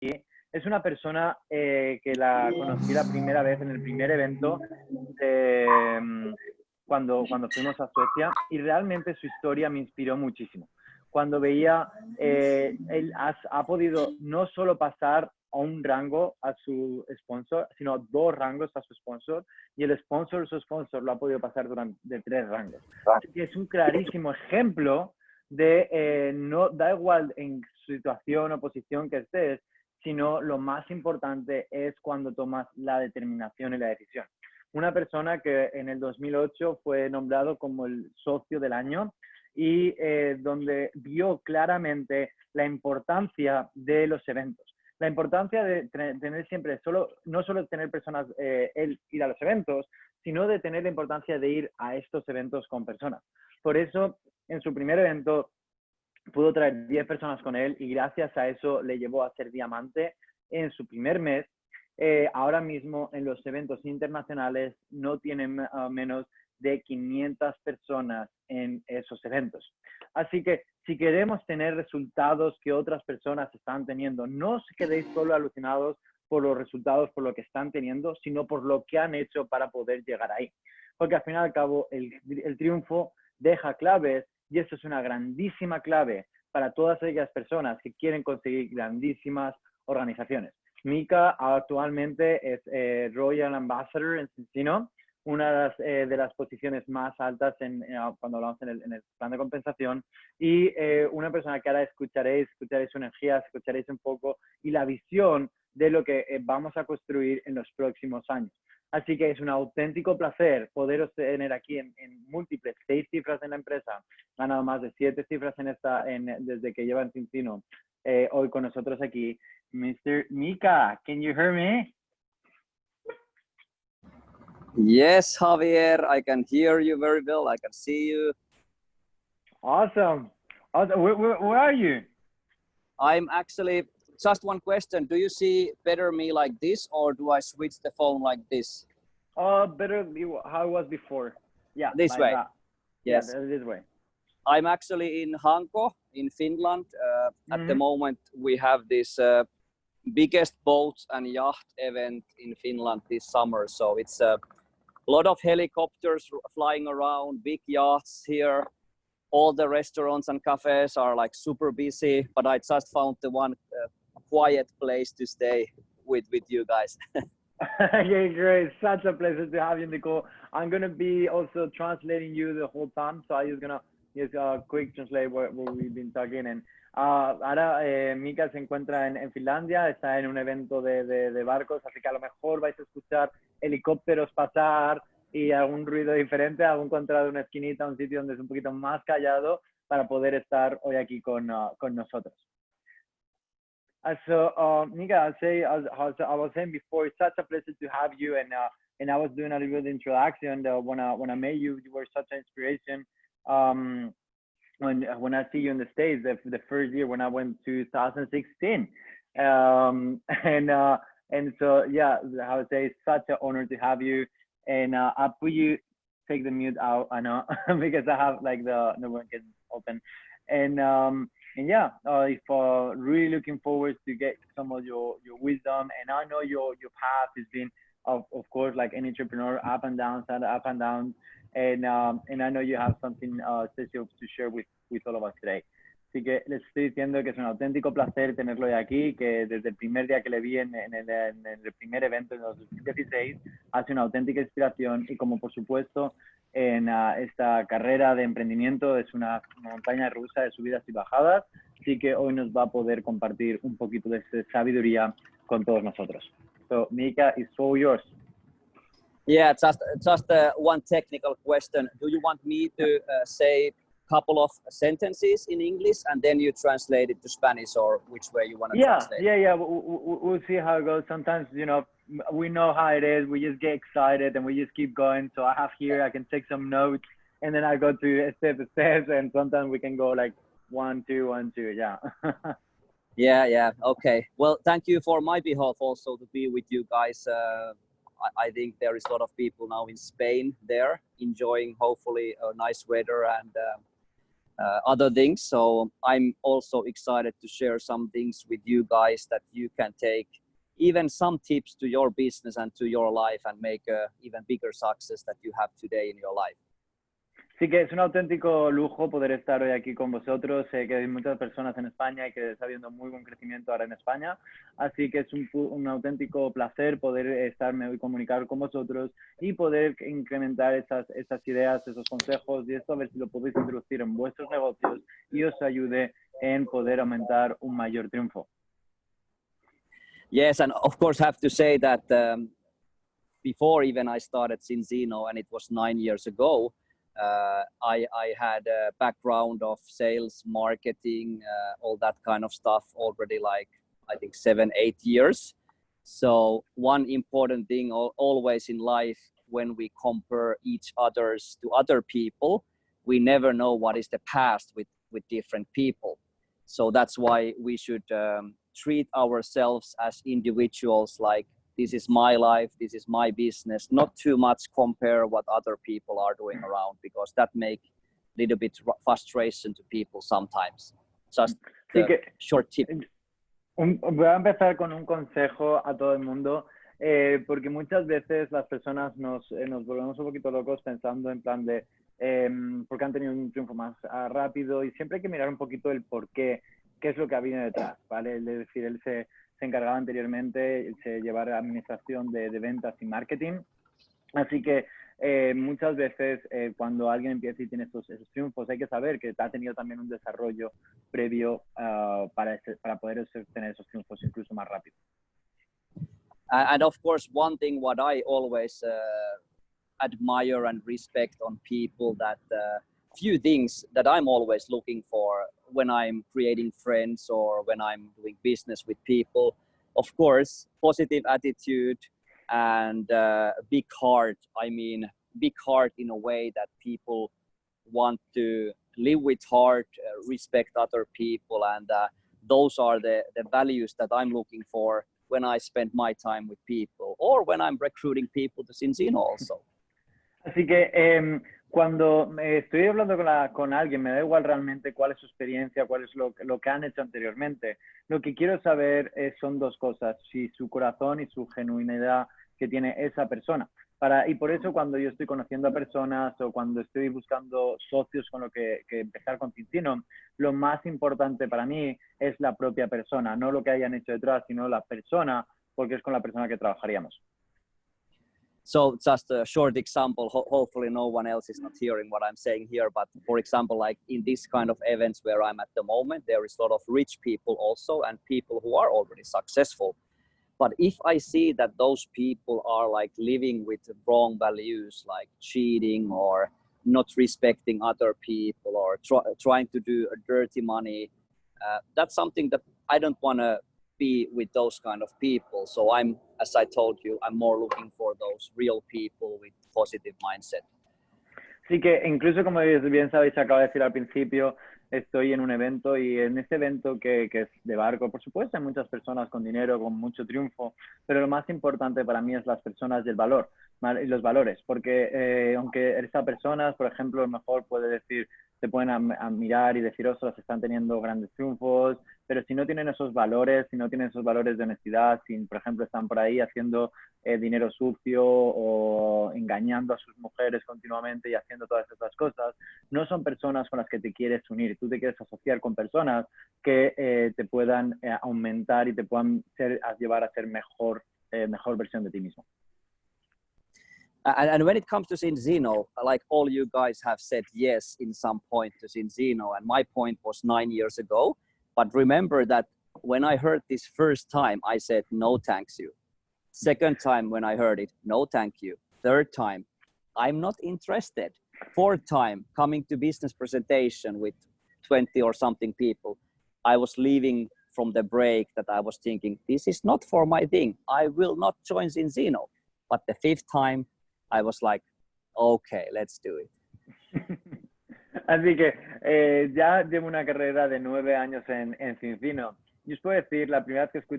es una persona que la conocí la primera vez en el primer evento cuando fuimos a Suecia, y realmente su historia me inspiró muchísimo. Cuando veía, él ha podido no solo pasar a un rango a su sponsor, sino 2 rangos a su sponsor, y el sponsor, su sponsor, lo ha podido pasar de 3 rangos. Así que es un clarísimo ejemplo de no da igual en situación o posición que estés, sino lo más importante es cuando tomas la determinación y la decisión. Una persona que en el 2008 fue nombrado como el socio del año, y donde vio claramente la importancia de los eventos. La importancia de tener siempre, no solo tener personas, él ir a los eventos, sino de tener la importancia de ir a estos eventos con personas. Por eso, en su primer evento, pudo traer 10 personas con él, y gracias a eso le llevó a ser diamante en su primer mes. Ahora mismo en los eventos internacionales no tienen menos de 500 personas en esos eventos. Así que si queremos tener resultados que otras personas están teniendo, no os quedéis solo alucinados por los resultados, por lo que están teniendo, sino por lo que han hecho para poder llegar ahí. Porque al fin y al cabo el triunfo deja claves, y eso es una grandísima clave para todas aquellas personas que quieren conseguir grandísimas organizaciones. Miikka actualmente es Royal Ambassador en Zinzino, una de las posiciones más altas cuando hablamos en el plan de compensación, y una persona que ahora escucharéis su energía, escucharéis un poco y la visión de lo que vamos a construir en los próximos años. Así que es un auténtico placer poderos tener aquí en múltiples 6 cifras en la empresa, ganado más de 7 cifras desde que lleva en Zinzino, hoy con nosotros aquí. Mr. Miikka, can you hear me? Yes, Javier, I can hear you very well. I can see you. Awesome. Where are you? I'm actually, just one question. Do you see better me like this, or do I switch the phone like this? Better how it was before. Yeah, this like way. That. Yes. Yeah, this way. I'm actually in Hanko in Finland. At the moment, we have this biggest boat and yacht event in Finland this summer. So it's a lot of helicopters flying around, big yachts here. All the restaurants and cafes are like super busy, but I just found the one quiet place to stay with you guys. Okay, great. Such a pleasure to have you, Nico. I'm going to be also translating you the whole time, so I'm just going to just quick translate what we've been talking. And ahora Miikka se encuentra en Finlandia, está en un evento de barcos, así que a lo mejor vais a escuchar helicópteros pasar y algún ruido diferente, algún encontrado una esquinita, un sitio donde es un poquito más callado para poder estar hoy aquí con nosotros. So, Miikka, I was saying before, it's such a pleasure to have you, and I was doing a little bit of introduction. When I met you, you were such an inspiration. When I see you in the States, the first year when I went to 2016, and so yeah, I would say it's such an honor to have you. And I'll put you, take the mute out, I know, because I have like the one can open, and yeah, if really looking forward to get some of your wisdom. And I know your path has been of course, like any entrepreneur, up and down, and I know you have something special to share with all of us today. Así que les estoy diciendo que es un auténtico placer tenerlo de aquí, que desde el primer día que le vi en el primer evento en 2016 hace una auténtica inspiración, y como por supuesto en esta carrera de emprendimiento es una montaña rusa de subidas y bajadas, así que hoy nos va a poder compartir un poquito de esa sabiduría con todos nosotros. So Miikka, it's all yours. Yeah, just one technical question. Do you want me to say couple of sentences in English and then you translate it to Spanish, or which way you want to translate? Yeah. We'll see how it goes. Sometimes, we know how it is. We just get excited and we just keep going. So I have here, I can take some notes, and then I go to steps, and sometimes we can go like 1, 2, 1, 2. Yeah. Yeah. Okay. Well, thank you for my behalf also to be with you guys. I think there is a lot of people now in Spain there enjoying hopefully a nice weather other things. So I'm also excited to share some things with you guys that you can take even some tips to your business and to your life and make a even bigger success that you have today in your life. Sí que es un auténtico lujo poder estar hoy aquí con vosotros. Sé que hay muchas personas en España y que está habiendo muy buen crecimiento ahora en España. Así que es un auténtico placer poder estarme hoy comunicar con vosotros y poder incrementar esas ideas, esos consejos y esto a ver si lo podéis introducir en vuestros negocios y os ayude en poder aumentar un mayor triunfo. Yes, and of course have to say that before even I started zinzino, and it was 9 years ago, I had a background of sales, marketing, all that kind of stuff already, like I think 7-8 years. So one important thing always in life, when we compare each others to other people, we never know what is the past with different people. So that's why we should treat ourselves as individuals, like this is my life, this is my business, not too much compare what other people are doing around, because that make a little bit frustration to people sometimes. Just a short tip. Voy a empezar con un consejo a todo el mundo, porque muchas veces las personas nos volvemos un poquito locos pensando en plan de porque han tenido un triunfo más rápido, y siempre hay que mirar un poquito el por qué es lo que ha venido detrás, ¿vale? Es decir, él se encargaba anteriormente, se llevaba administración de ventas y marketing, así que muchas veces cuando alguien empieza y tiene esos triunfos, hay que saber que ha tenido también un desarrollo previo para poder tener esos triunfos incluso más rápido. And of course, one thing what I always admire and respect on people, that few things that I'm always looking for when I'm creating friends or when I'm doing business with people. Of course, positive attitude and big heart. I mean, big heart in a way that people want to live with heart, respect other people, and those are the values that I'm looking for when I spend my time with people, or when I'm recruiting people to zinzino also. Así que cuando estoy hablando con alguien, me da igual realmente cuál es su experiencia, cuál es lo que han hecho anteriormente. Lo que quiero saber son dos cosas: si su corazón y su genuinidad que tiene esa persona. Y por eso cuando yo estoy conociendo a personas o cuando estoy buscando socios con lo que empezar con zinzino, lo más importante para mí es la propia persona, no lo que hayan hecho detrás, sino la persona, porque es con la persona que trabajaríamos. So just a short example, hopefully no one else is not hearing what I'm saying here, but for example, like in this kind of events where I'm at the moment, there is a lot of rich people also and people who are already successful. But if I see that those people are like living with wrong values, like cheating or not respecting other people or trying to do a dirty money, that's something that I don't want to be with those kind of people. So as I told you, I'm more looking for those real people with positive mindset. Sí, que incluso como bien sabéis, acabo de decir al principio, estoy en un evento, y en este evento que es de barco, por supuesto hay muchas personas con dinero, con mucho triunfo, pero lo más importante para mí es las personas y el valor, ¿vale? Y los valores, porque aunque estas personas, por ejemplo, a lo mejor puede decir, te pueden admirar y decir, ostras, están teniendo grandes triunfos, pero si no tienen esos valores, si no tienen esos valores de honestidad, si por ejemplo están por ahí haciendo dinero sucio o engañando a sus mujeres continuamente y haciendo todas estas cosas, no son personas con las que te quieres unir. Tú te quieres asociar con personas que te puedan aumentar y te puedan llevar a ser mejor versión de ti mismo. And when it comes to zinzino, like all you guys have said yes in some point to zinzino, and my point was 9 years ago. But remember that when I heard this first time, I said, no, thanks you. Second time when I heard it, no, thank you. Third time, I'm not interested. Fourth time, coming to business presentation with 20 or something people, I was leaving from the break that I was thinking, this is not for my thing. I will not join zinzino. But the fifth time, I was like, okay, let's do it. Así que ya llevo una carrera de 9 años en zinzino, Yo os puedo decir, la primera vez que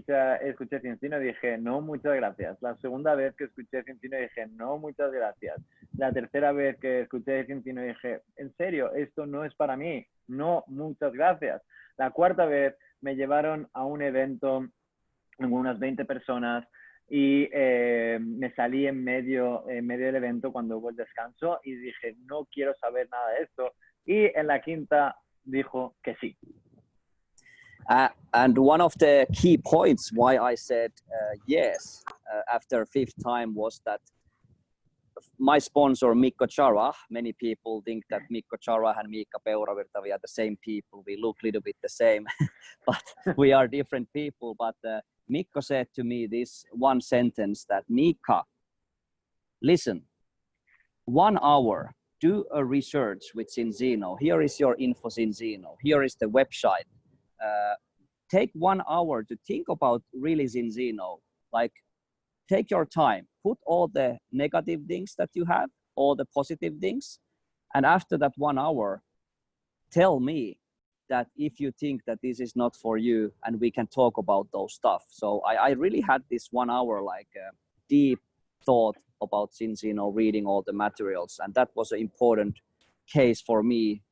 escuché zinzino dije, no, muchas gracias. La segunda vez que escuché zinzino dije, no, muchas gracias. La tercera vez que escuché zinzino dije, en serio, esto no es para mí. No, muchas gracias. La cuarta vez me llevaron a un evento con unas 20 personas y me salí en medio del evento cuando hubo el descanso y dije, no quiero saber nada de esto. Y en la quinta dijo que sí. And one of the key points why I said yes after fifth time was that my sponsor Mikko Chara, many people think that Mikko Chara and Miikka Peuriz are the same people. We look a little bit the same, but we are different people. But Mikko said to me this one sentence that, Miikka, listen, 1 hour, do a research with Zinzino. Here is your info Zinzino. Here is the website. Take 1 hour to think about really Zinzino. Like, take your time, put all the negative things that you have, all the positive things. And after that 1 hour, tell me that if you think that this is not for you, and we can talk about those stuff. So I really had this 1 hour, like deep thought about zinzino, reading all the materials. And that was an important case for me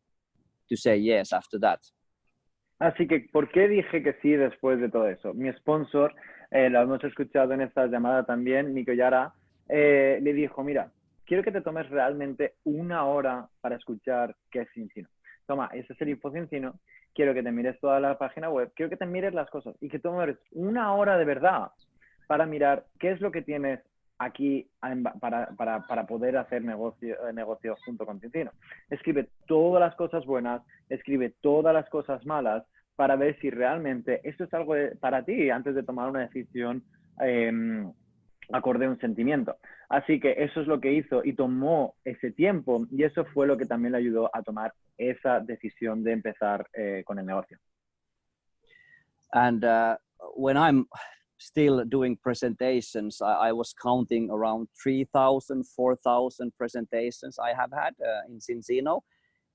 to say yes after that. Así que, ¿por qué dije que sí después de todo eso? Mi sponsor, lo hemos escuchado en esta llamada también, Nico Yara, le dijo, mira, quiero que te tomes realmente 1 hora para escuchar qué es zinzino. Toma, ese es el info zinzino, quiero que te mires toda la página web, quiero que te mires las cosas y que tomes 1 hora de verdad para mirar qué es lo que tienes aquí para poder hacer negocio junto con zinzino. Escribe todas las cosas buenas, escribe todas las cosas malas para ver si realmente esto es algo para ti antes de tomar una decisión acorde a un sentimiento. Así que eso es lo que hizo y tomó ese tiempo y eso fue lo que también le ayudó a tomar esa decisión de empezar con el negocio. And when I'm still doing presentations, I was counting around 3,000, 4,000 presentations I have had in zinzino.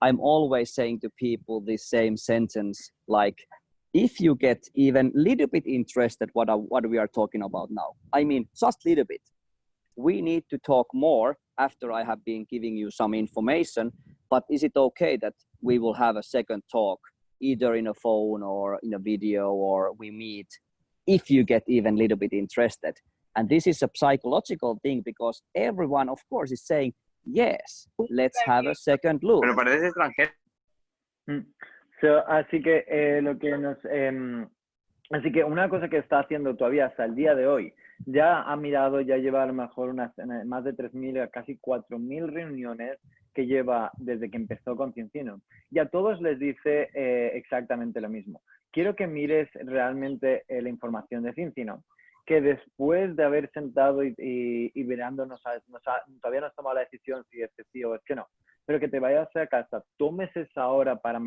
I'm always saying to people this same sentence, like, if you get even a little bit interested what we are talking about now, I mean, just a little bit, we need to talk more after I have been giving you some information, but is it okay that we will have a second talk, either in a phone or in a video, or we meet, if you get even a little bit interested? And this is a psychological thing because everyone, of course, is saying, yes, let's have a second look. Pero parece extranjero. Así que así que una cosa que está haciendo todavía hasta el día de hoy, ya ha mirado, ya lleva a lo mejor más de 3.000, casi 4.000 reuniones que lleva desde que empezó con zinzino. Y a todos les dice exactamente lo mismo. Quiero que mires realmente la información de zinzino, que después de haber sentado y mirándonos, todavía no has tomado la decisión si es que sí o es que no, pero que te vayas a casa, tomes esa hora para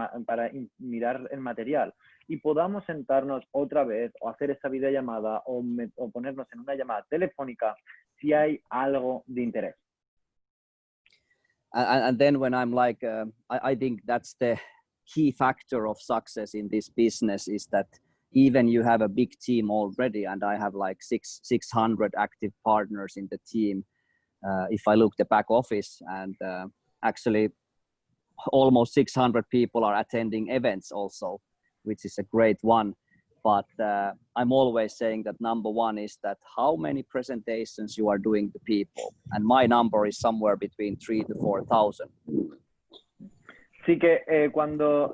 mirar el material y podamos sentarnos otra vez o hacer esa videollamada o ponernos en una llamada telefónica si hay algo de interés. And then when I'm like, I think that's the key factor of success in this business, is that even you have a big team already, and I have like 600 active partners in the team. If I look the back office, and actually almost 600 people are attending events also, which is a great one. But I'm always saying that number one is that how many presentations you are doing to people. And my number is somewhere between 3,000 to 4,000. Sí que cuando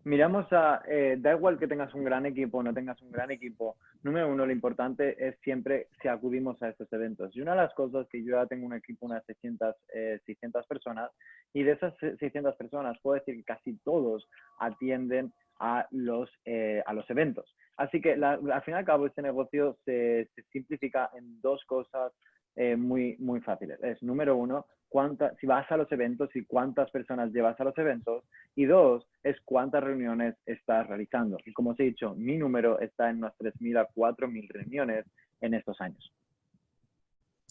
miramos da igual que tengas un gran equipo o no tengas un gran equipo, número uno, lo importante es siempre si acudimos a estos eventos. Y una de las cosas que yo ya tengo un equipo, unas 600 personas, y de esas 600 personas puedo decir que casi todos atienden a los eventos. Así que al fin y al cabo este negocio se simplifica en dos cosas muy fáciles. Es número uno, si vas a los eventos y cuántas personas llevas a los eventos, y dos, es cuántas reuniones estás realizando. Y como os he dicho, mi número está en unas 3.000 a 4.000 reuniones en estos años.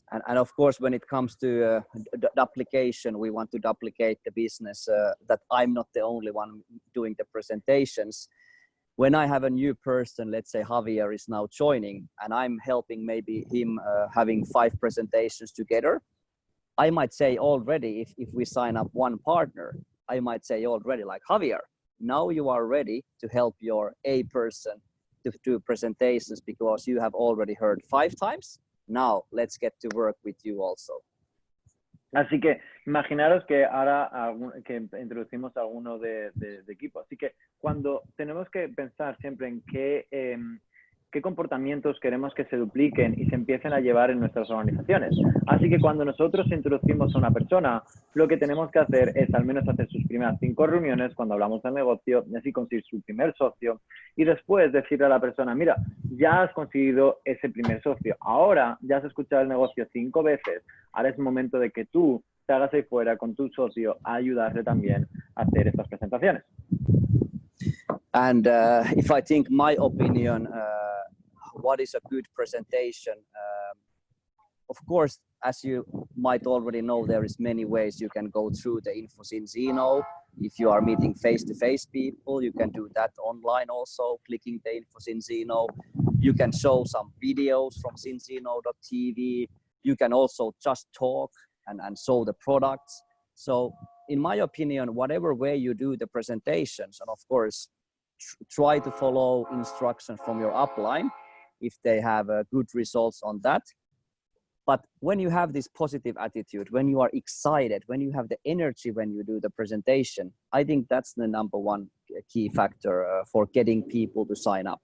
And of course, when it comes to duplication, we want to duplicate the business, that I'm not the only one doing the presentations. when I have a new person, let's say Javier is now joining, and I'm helping maybe him having 5 presentations together, I might say already, if we sign up one partner, I might say already like, Javier, now you are ready to help your A person to do presentations because you have already heard 5 times. Now let's get to work with you also. Así que imaginaros que ahora que introducimos a alguno de equipo. Así que cuando tenemos que pensar siempre en qué comportamientos queremos que se dupliquen y se empiecen a llevar en nuestras organizaciones. Así que cuando nosotros introducimos a una persona, lo que tenemos que hacer es al menos hacer sus primeras 5 reuniones cuando hablamos del negocio, y así conseguir su primer socio, y después decirle a la persona, mira, ya has conseguido ese primer socio, ahora ya has escuchado el negocio 5 veces, ahora es momento de que tú te hagas ahí fuera con tu socio a ayudarle también a hacer estas presentaciones. And if I think my opinion, what is a good presentation? Of course, as you might already know, there is many ways you can go through the info zinzino. If you are meeting face-to-face people, you can do that online also, clicking the info zinzino. You can show some videos from zinzino.tv. You can also just talk and show the products. So in my opinion, whatever way you do the presentations, and of course, try to follow instructions from your upline if they have good results on that. But when you have this positive attitude, when you are excited, when you have the energy when you do the presentation, I think that's the number one key factor for getting people to sign up.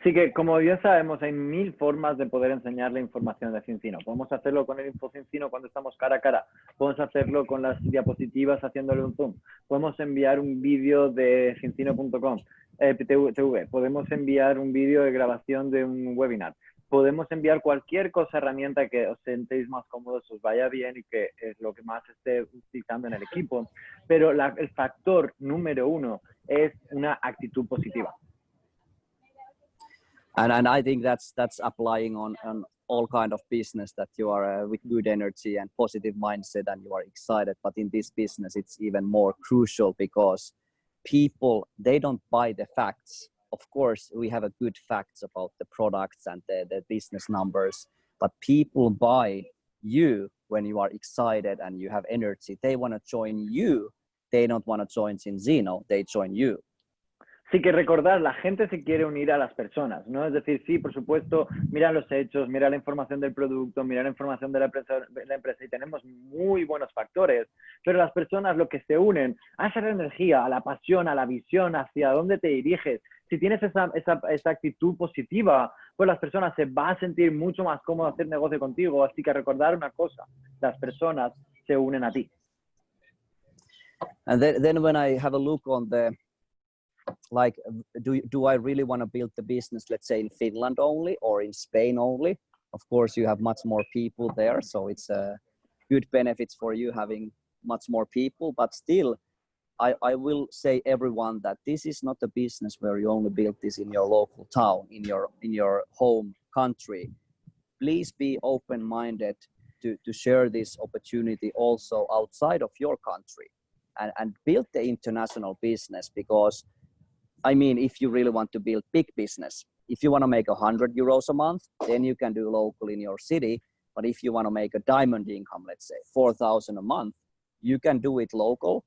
Así que, como bien sabemos, hay 1000 formas de poder enseñar la información de zinzino. Podemos hacerlo con el info zinzino cuando estamos cara a cara. Podemos hacerlo con las diapositivas haciéndole un zoom. Podemos enviar un vídeo de zinzino.com, TV. Podemos enviar un vídeo de grabación de un webinar. Podemos enviar cualquier cosa, herramienta que os sentéis más cómodos, os vaya bien y que es lo que más esté utilizando en el equipo. Pero el factor número 1 es una actitud positiva. And I think that's applying on all kind of business, that you are with good energy and positive mindset and you are excited. But in this business, it's even more crucial because people, they don't buy the facts. Of course, we have a good facts about the products and the business numbers, but people buy you when you are excited and you have energy. They want to join you. They don't want to join zinzino, they join you. Sí, que recordar, la gente se quiere unir a las personas, ¿no? Es decir, sí, por supuesto, mira los hechos, mira la información del producto, mira la información de la empresa y tenemos muy buenos factores, pero las personas lo que se unen a esa energía, a la pasión, a la visión, hacia dónde te diriges. Si tienes esa actitud positiva, pues las personas se van a sentir mucho más cómodas hacer negocio contigo. Así que recordar una cosa, las personas se unen a ti. And then when I have a look on the like, do I really want to build the business, let's say in Finland only or in Spain only? Of course, you have much more people there, so it's good benefits for you having much more people. But still, I will say everyone that this is not a business where you only build this in your local town, in your home country. Please be open-minded to share this opportunity also outside of your country and build the international business, because I mean, if you really want to build big business, if you want to make 100 euros a month, then you can do local in your city. But if you want to make a diamond income, let's say 4,000 a month, you can do it local,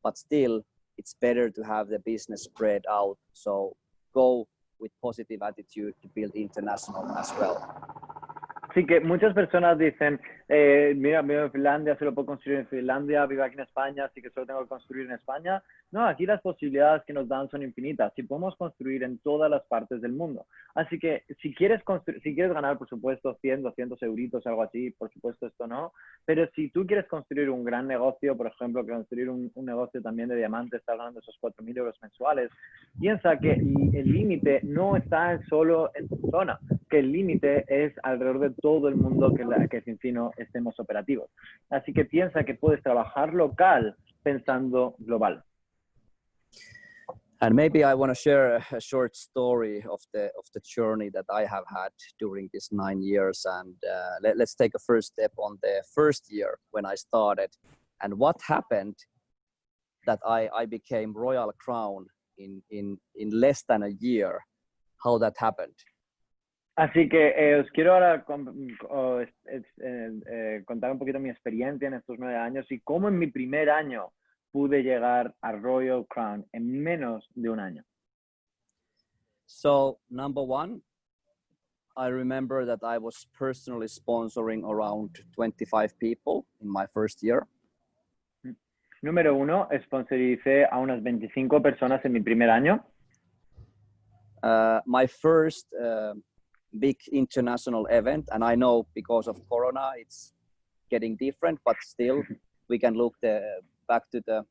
but still it's better to have the business spread out. So go with positive attitude to build international as well. Sí, que muchas personas dicen, mira, vivo en Finlandia, solo puedo construir en Finlandia, vivo aquí en España, así que solo tengo que construir en España. No, aquí las posibilidades que nos dan son infinitas. Si podemos construir en todas las partes del mundo. Así que si quieres ganar, por supuesto, 100, 200 euritos, algo así, por supuesto esto no. Pero si tú quieres construir un gran negocio, por ejemplo, construir un negocio también de diamantes, estás ganando esos 4.000 euros mensuales, piensa que el límite no está solo en tu zona, que el límite es alrededor de todo el mundo que zinzino estemos operativos. Así que piensa que puedes trabajar local pensando global. And maybe I want to share a short story of the journey that I have had during these 9 years. And let's take a first step on the first year when I started. And what happened that I became Royal Crown in less than a year. How that happened? Así que os quiero ahora contar un poquito mi experiencia en estos 9 años y cómo en mi primer año pude llegar a Royal Crown en menos de un año. So, number one, I remember that I was personally sponsoring around 25 people in my first year. Número 1, sponsoricé a unas 25 personas en mi primer año. My first big international event, and I know because of Corona it's getting different, but still we can look back to the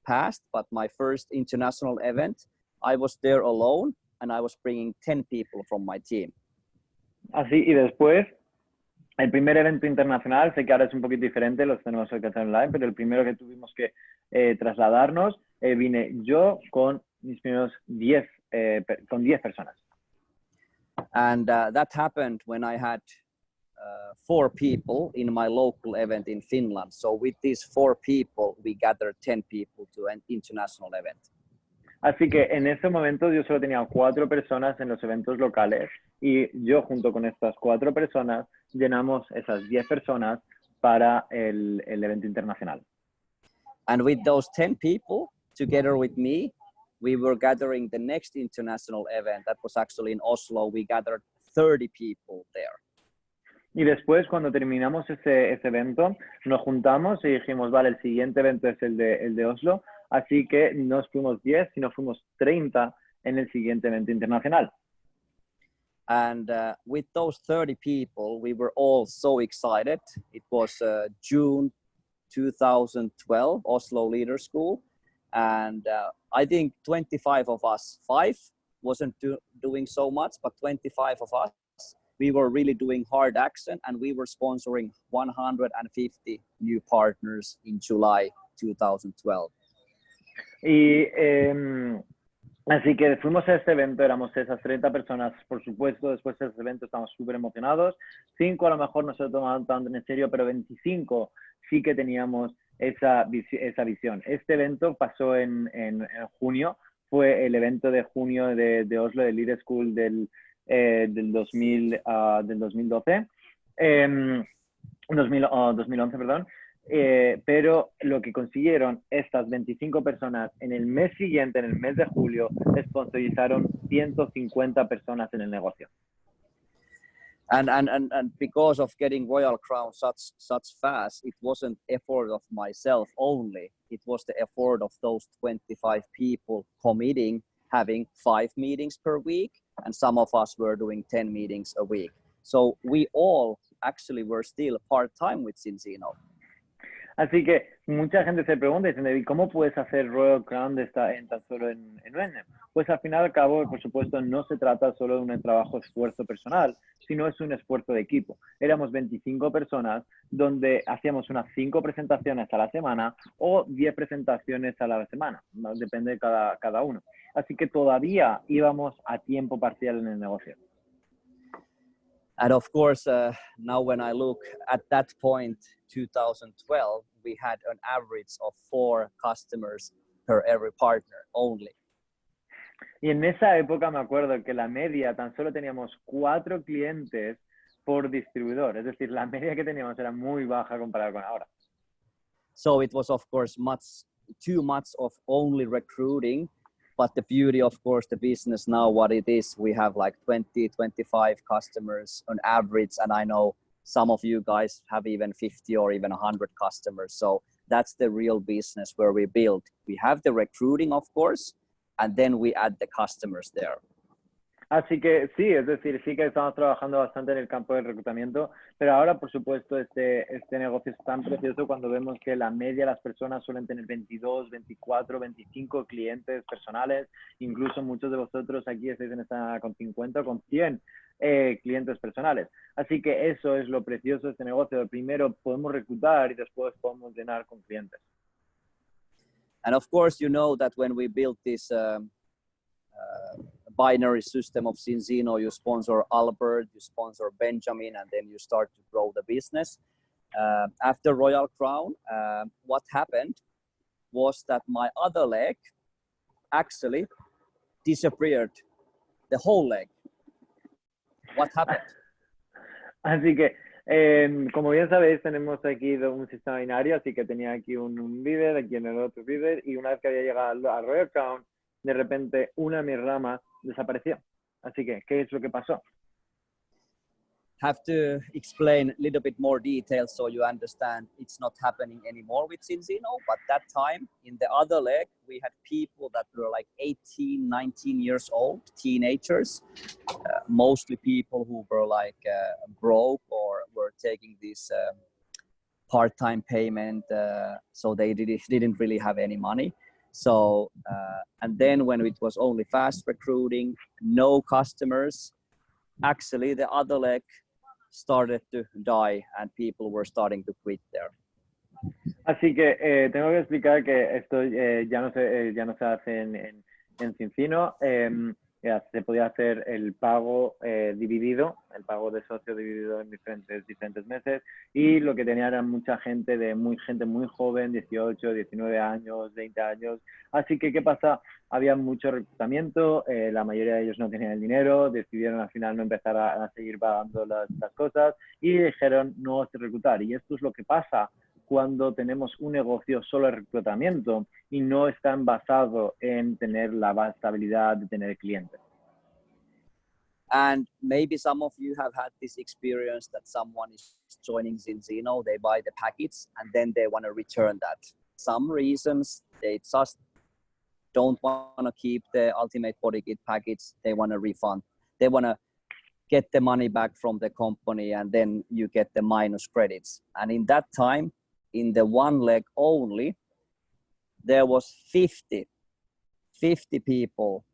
past. But my first international event, I was there alone and I was bringing 10 people from my team. Así, y después, el primer evento internacional, sé que ahora es un poquito diferente, los tenemos que hacer online, pero el primero que tuvimos que trasladarnos, vine yo con mis primeros 10 personas. And that happened when I had 4 people in my local event in Finland. So with these 4 people, we gathered 10 people to an international event. Así que en ese momento yo solo tenía 4 personas en los eventos locales y yo junto con estas 4 personas llenamos esas 10 personas para el evento internacional. And with those 10 people, together with me, we were gathering the next international event. That was actually in Oslo. We gathered 30 people there. Y después, cuando terminamos ese evento, nos juntamos y dijimos, vale, el siguiente evento es el de Oslo. Así que no fuimos 10, sino fuimos 30 en el siguiente evento internacional. And with those 30 people, we were all so excited. It was June 2012, Oslo Leader School. And I think 25 of us, 5 wasn't doing so much, but 25 of us, we were really doing hard action and we were sponsoring 150 new partners in July 2012. Y así que fuimos a este evento, éramos esas 30 personas, por supuesto, después de ese evento estamos súper emocionados. 5 a lo mejor no se lo tomaban tanto en serio, pero 25 sí que teníamos esa visión. Este evento pasó en junio, fue el evento de junio de Oslo, del Leader School del 2012, 2011, perdón. Pero lo que consiguieron estas 25 personas en el mes siguiente, en el mes de julio, sponsorizaron 150 personas en el negocio. And because of getting Royal Crown such fast, it wasn't effort of myself only. It was the effort of those 25 people committing, having 5 meetings per week, and some of us were doing 10 meetings a week. So we all actually were still part-time with Zinzino. Así que mucha gente se pregunta diciendo, ¿y cómo puedes hacer Royal Crown tan solo en un año? Pues al final y al cabo, por supuesto, no se trata solo de un trabajo esfuerzo personal, sino es un esfuerzo de equipo. Éramos 25 personas donde hacíamos unas 5 presentaciones a la semana o 10 presentaciones a la semana, ¿no? Depende de cada uno. Así que todavía íbamos a tiempo parcial en el negocio. And of course, now when I look at that point, 2012, we had an average of 4 customers per every partner only. Y en esa época me acuerdo que la media tan solo teníamos 4 clientes por distribuidor. Es decir, la media que teníamos era muy baja comparada con ahora. So it was, of course, too much of only recruiting. But the beauty, of course, the business now, what it is, we have like 20, 25 customers on average. And I know some of you guys have even 50 or even 100 customers. So that's the real business where we build. We have the recruiting, of course, and then we add the customers there. Así que sí, es decir, sí que estamos trabajando bastante en el campo del reclutamiento, pero ahora, por supuesto, este negocio es tan precioso cuando vemos que la media de las personas suelen tener 22, 24, 25 clientes personales. Incluso muchos de vosotros aquí estáis con 50 o con 100 clientes personales. Así que eso es lo precioso de este negocio. Primero podemos reclutar y después podemos llenar con clientes. And of course, you know that when we built this binary system of zinzino, you sponsor Albert, you sponsor Benjamin, and then you start to grow the business. After Royal Crown, what happened was that my other leg actually disappeared the whole leg. What happened? Así que, como bien sabéis, tenemos aquí un sistema binario, así que tenía aquí un líder, aquí en el otro líder, y una vez que había llegado al Royal Crown, de repente una de mis ramas desapareció. Así que, ¿qué es lo que pasó? Have to explain a little bit more details so you understand it's not happening anymore with zinzino, but that time in the other leg we had people that were like 18, 19 years old, teenagers, mostly people who were like broke or were taking this part-time payment, so they didn't really have any money. So and then when it was only fast recruiting, no customers, actually the other leg started to die and people were starting to quit there. Así que tengo que explicar que esto ya no se hace en zinzino. Se podía hacer el pago dividido, el pago de socio dividido en diferentes meses, y lo que tenía era mucha gente muy joven, 18, 19 años, 20 años. Así que, ¿qué pasa? Había mucho reclutamiento, la mayoría de ellos no tenían el dinero, decidieron al final no empezar a seguir pagando las cosas y dijeron no reclutar. Y esto es lo que pasa cuando tenemos un negocio solo de reclutamiento y no están basado en tener la estabilidad de tener clientes. And maybe some of you have had this experience that someone is joining zinzino, they buy the package and then they want to return that. Some reasons they just don't want to keep the ultimate body kit package, they want to refund. They want to get the money back from the company and then you get the minus credits. And in that time, in the one leg only, there was 50 people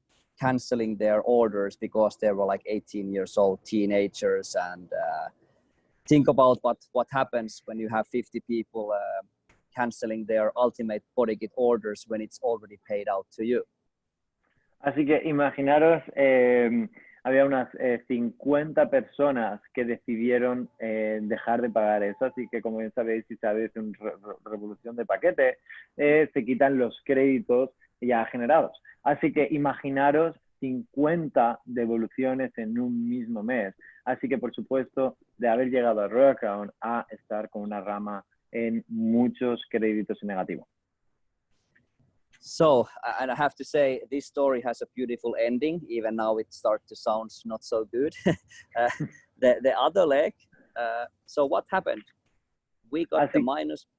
canceling their orders because they were like 18 years old teenagers. And think about what happens when you have 50 people canceling their ultimate body kit orders when it's already paid out to you. Así que imaginaros, había unas 50 personas que decidieron dejar de pagar eso, así que como bien sabéis, si sabéis una revolución de paquete, se quitan los créditos ya generados. Así que imaginaros 50 devoluciones en un mismo mes. Así que por supuesto, de haber llegado a Royal Crown a estar con una rama en muchos créditos en negativo. So, and I have to say, this story has a beautiful ending. Even now it starts to sound not so good. The other leg, so what happened? We got the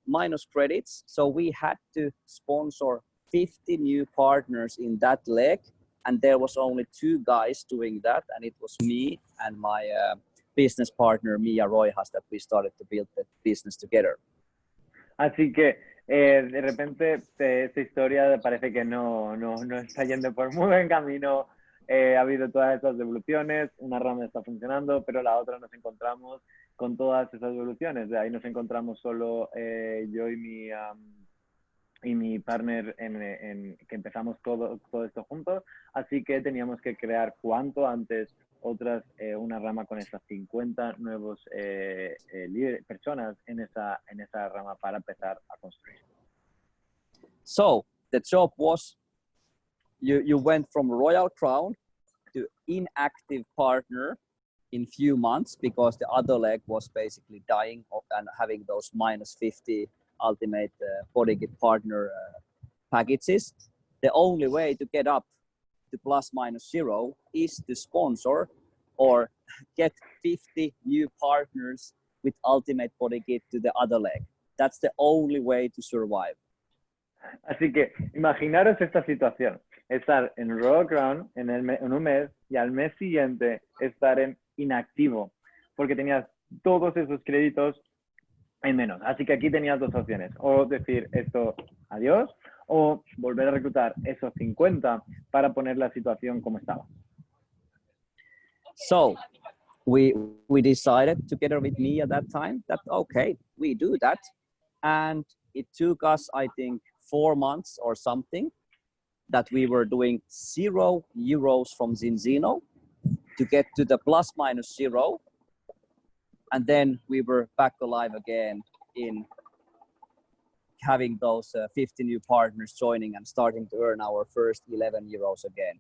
minus credits. So we had to sponsor 50 new partners in that leg. And there was only 2 guys doing that. And it was me and my business partner, Mia Rojas, that we started to build the business together. Así que de repente esta historia parece que no está yendo por muy buen camino. Ha habido todas estas devoluciones, una rama está funcionando, pero la otra nos encontramos con todas esas devoluciones. De ahí nos encontramos solo yo y mi partner que empezamos todo esto juntos. Así que teníamos que crear cuanto antes una rama con esas 50 nuevos personas en esa rama para empezar a construir. So the job was you went from Royal Crown to inactive partner in few months because the other leg was basically dying and having those minus 50 ultimate body kit partner packages. The only way to get up to plus minus 0 is to sponsor or get 50 new partners with ultimate body kit to the other leg. That's the only way to survive. Así que imaginaros esta situación, estar en Royal Crown en un mes y al mes siguiente estar en inactivo porque tenías todos esos créditos en menos. Así que aquí tenías 2 opciones, o decir esto adiós o volver a reclutar esos 50 para poner la situación como estaba. So we decided together with me at that time that okay, we do that, and it took us I think 4 months or something that we were doing €0 from zinzino to get to the plus minus 0, and then we were back alive again in having those 50 new partners joining and starting to earn our first €11 again.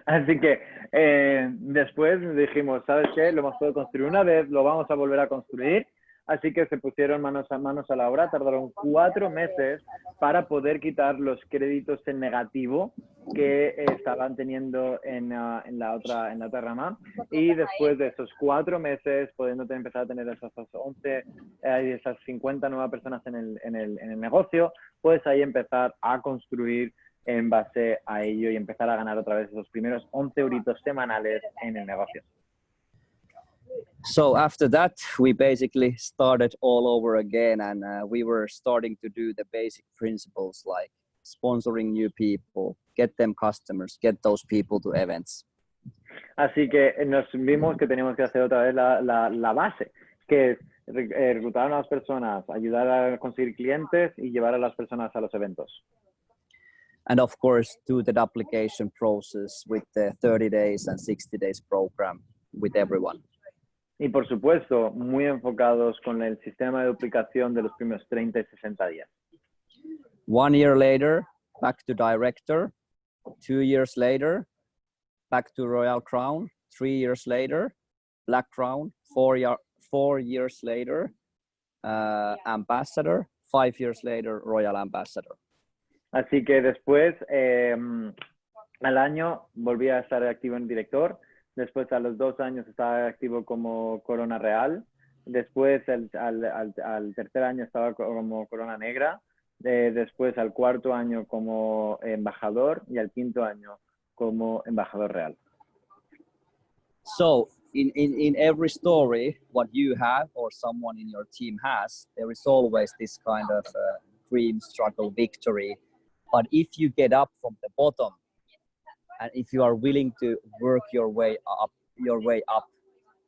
Así que después dijimos, ¿sabes qué? Lo hemos podido construir una vez, lo vamos a volver a construir. Así que se pusieron manos a la obra, tardaron 4 meses para poder quitar los créditos en negativo que estaban teniendo en la otra rama. Y después de esos 4 meses, pudiendo empezar a tener esas 11 y esas 50 nuevas personas en el negocio, pues ahí empezar a construir en base a ello y empezar a ganar otra vez esos primeros 11 euritos semanales en el negocio. So after that, we basically started all over again, and we were starting to do the basic principles like sponsoring new people, get them customers, get those people to events. Así que nos vimos que teníamos que hacer otra vez la base, que es reclutar a las personas, ayudar a conseguir clientes y llevar a las personas a los eventos. And of course, do the application process with the 30 days and 60 days program with everyone. Y por supuesto, muy enfocados con el sistema de duplicación de los primeros 30 y 60 días. 1 year later, back to director. 2 years later, back to Royal Crown. 3 years later, Black Crown. 4 years later, Ambassador. 5 years later, Royal Ambassador. Así que después, al año, volví a estar activo en director. Después, a los 2 años, estaba activo como Corona Real. Después, al tercer año, estaba como Corona Negra. Después, al cuarto año, como embajador. Y al quinto año, como embajador real. So, in every story, what you have or someone in your team has, there is always this kind of dream, struggle, victory. But if you get up from the bottom, and if you are willing to work your way up,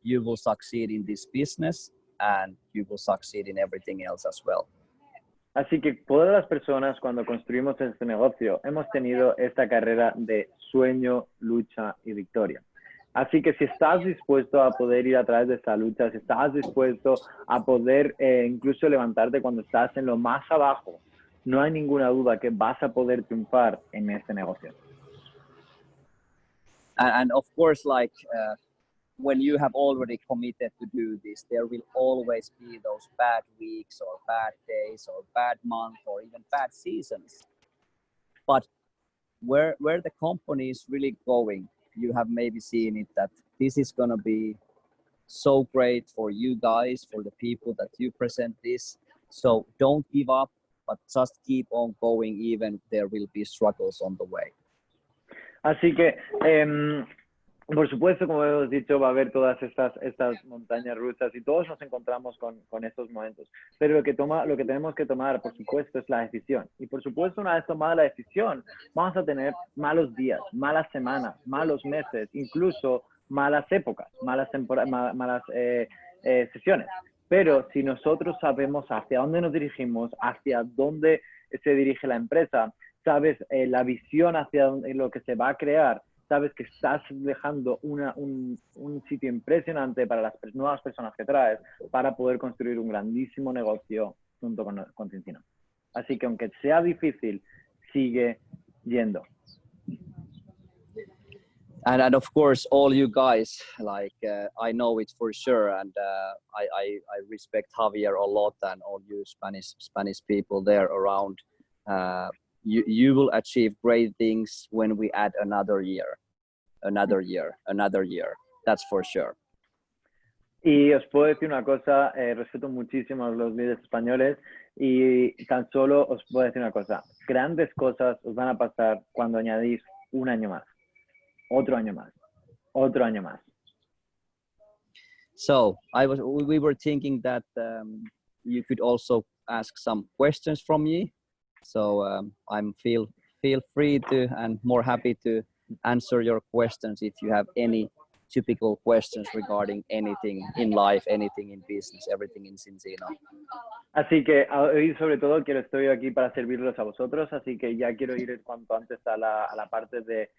you will succeed in this business and you will succeed in everything else as well. Así que todas las personas cuando construimos este negocio hemos tenido esta carrera de sueño, lucha y victoria. Así que si estás dispuesto a poder ir a través de esta lucha, si estás dispuesto a poder incluso levantarte cuando estás en lo más abajo, no hay ninguna duda que vas a poder triunfar en este negocio. And of course, like when you have already committed to do this, there will always be those bad weeks or bad days or bad months or even bad seasons. But where the company is really going, you have maybe seen it that this is going to be so great for you guys, for the people that you present this. So don't give up, but just keep on going, even there will be struggles on the way. Así que, por supuesto, como hemos dicho, va a haber todas estas montañas rusas y todos nos encontramos con estos momentos. Pero lo que tenemos que tomar, por supuesto, es la decisión. Y por supuesto, una vez tomada la decisión, vamos a tener malos días, malas semanas, malos meses, incluso malas épocas, malas sesiones. Pero si nosotros sabemos hacia dónde nos dirigimos, hacia dónde se dirige la empresa, sabes la visión hacia lo que se va a crear, sabes que estás dejando un sitio impresionante para las nuevas personas que traes para poder construir un grandísimo negocio junto con zinzino. Así que aunque sea difícil, sigue yendo. And of course, all you guys, like I know it for sure, and I respect Javier a lot and all you Spanish people there around. You will achieve great things when we add another year. That's for sure. Y os puedo decir una cosa, respeto muchísimo a los líderes españoles y tan solo os puedo decir una cosa, grandes cosas os van a pasar cuando añadís un año más, otro año más, otro año más. So we were thinking that you could also ask some questions from me. So I'm feel free to and more happy to answer your questions if you have any typical questions regarding anything in life, anything in business, everything in zinzino. Así que hoy sobre todo estoy aquí para servirlos a vosotros, así que ya quiero ir cuanto antes a la parte de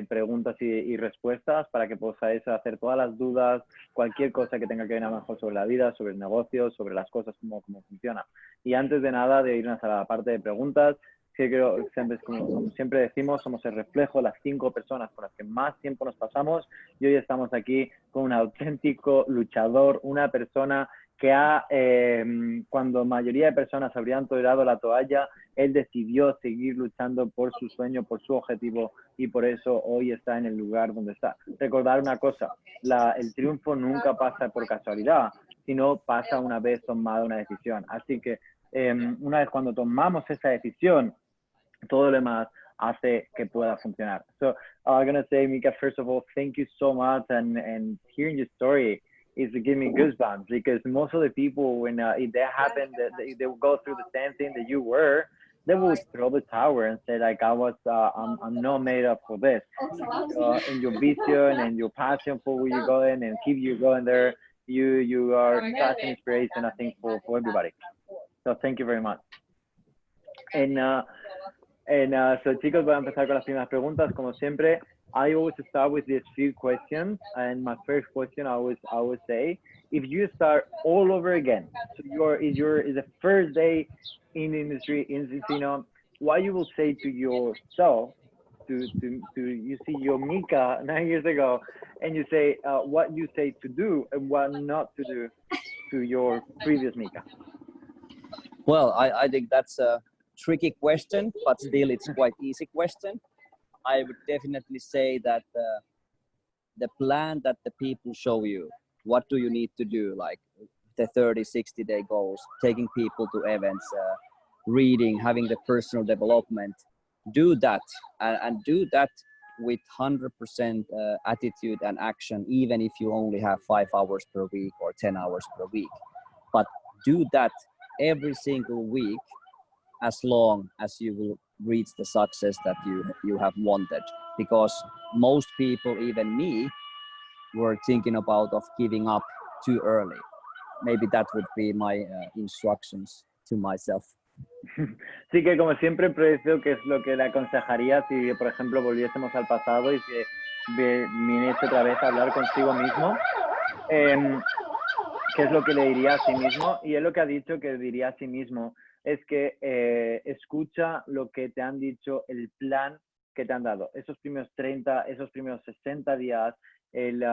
preguntas y respuestas para que podáis hacer todas las dudas, cualquier cosa que tenga que ver a lo mejor sobre la vida, sobre el negocio, sobre las cosas, cómo funciona. Y antes de nada, de irnos a la parte de preguntas, que creo, siempre, como siempre decimos, somos el reflejo de las 5 personas con las que más tiempo nos pasamos, y hoy estamos aquí con un auténtico luchador, una persona que cuando la mayoría de personas habrían tirado la toalla, él decidió seguir luchando por su sueño, por su objetivo, y por eso hoy está en el lugar donde está. Recordar una cosa, el triunfo nunca pasa por casualidad, sino pasa una vez tomada una decisión. Así que una vez cuando tomamos esa decisión, todo lo demás hace que pueda funcionar. So I'm going to say, Miikka, first of all, thank you so much. And hearing your story is giving me goosebumps, because most of the people, when if they happen, they will go through the same thing that you were, they will throw the tower and say, like, I'm not made up for this. In your vision and your passion for where you're going and keep you going there, you are such an inspiration, I think, for everybody. So thank you very much. So, chicos, voy a empezar con las primeras preguntas. Como siempre, I always start with these few questions. And my first question, I always say, if you start all over again, so is the first day in the industry in zinzino, what you will say to yourself, to you see your Miikka 9 years ago, and you say what you say to do and what not to do to your previous Miikka? Well, I think that's a tricky question, but still it's quite easy question. I would definitely say that the plan that the people show you, what do you need to do, like the 30-60 day goals, taking people to events, reading, having the personal development, do that and do that with 100% attitude and action, even if you only have 5 hours per week or 10 hours per week. But do that every single week, as long as you will reach the success that you have wanted. Because most people, even me, were thinking about of giving up too early. Maybe that would be my instructions to myself. Sí, que como siempre predecido que es lo que le aconsejaría si, por ejemplo, volviésemos al pasado y que viniese otra vez a hablar consigo mismo, qué es lo que le diría a sí mismo. Y él lo que ha dicho que diría a sí mismo es que escucha lo que te han dicho, el plan que te han dado. Esos primeros 30, esos primeros 60 días, el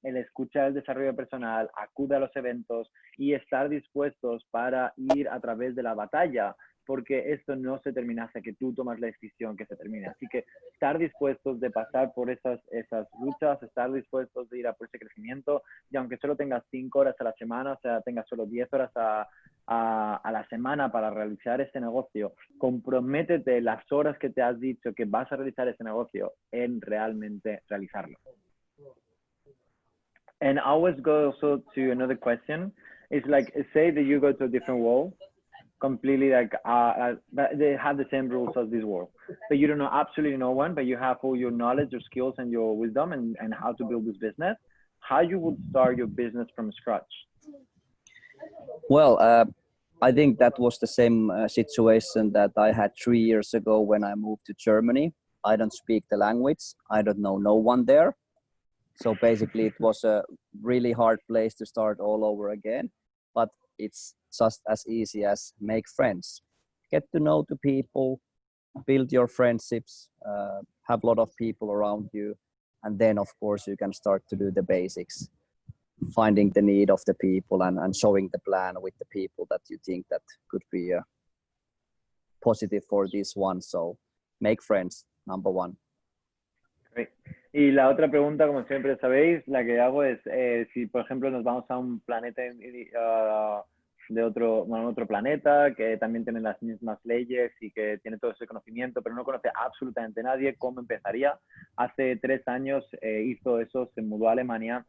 escuchar el desarrollo personal, acude a los eventos y estar dispuestos para ir a través de la batalla, porque esto no se termina hasta que tú tomas la decisión que se termine. Así que estar dispuestos de pasar por esas luchas, estar dispuestos de ir a por ese crecimiento, y aunque solo tengas 5 horas a la semana, o sea, tengas solo 10 horas a la semana para realizar ese negocio, comprométete las horas que te has dicho que vas a realizar ese negocio en realmente realizarlo. And I always go also to another question. It's like, say that you go to a different world, completely like they have the same rules as this world, but you don't know absolutely no one, but you have all your knowledge, your skills, and your wisdom, and how to build this business. How you would start your business from scratch? Well, I think that was the same situation that I had 3 years ago when I moved to Germany. I don't speak the language. I don't know no one there. So basically it was a really hard place to start all over again, but it's just as easy as make friends, get to know the people, build your friendships, have a lot of people around you. And then of course you can start to do the basics, finding the need of the people and showing the plan with the people that you think that could be positive for this one. So make friends, number one. Great. Y la otra pregunta, como siempre sabéis, la que hago es si, por ejemplo, nos vamos a un planeta de otro planeta que también tiene las mismas leyes y que tiene todo ese conocimiento, pero no conoce absolutamente nadie, ¿cómo empezaría? Hace 3 años hizo eso, se mudó a Alemania,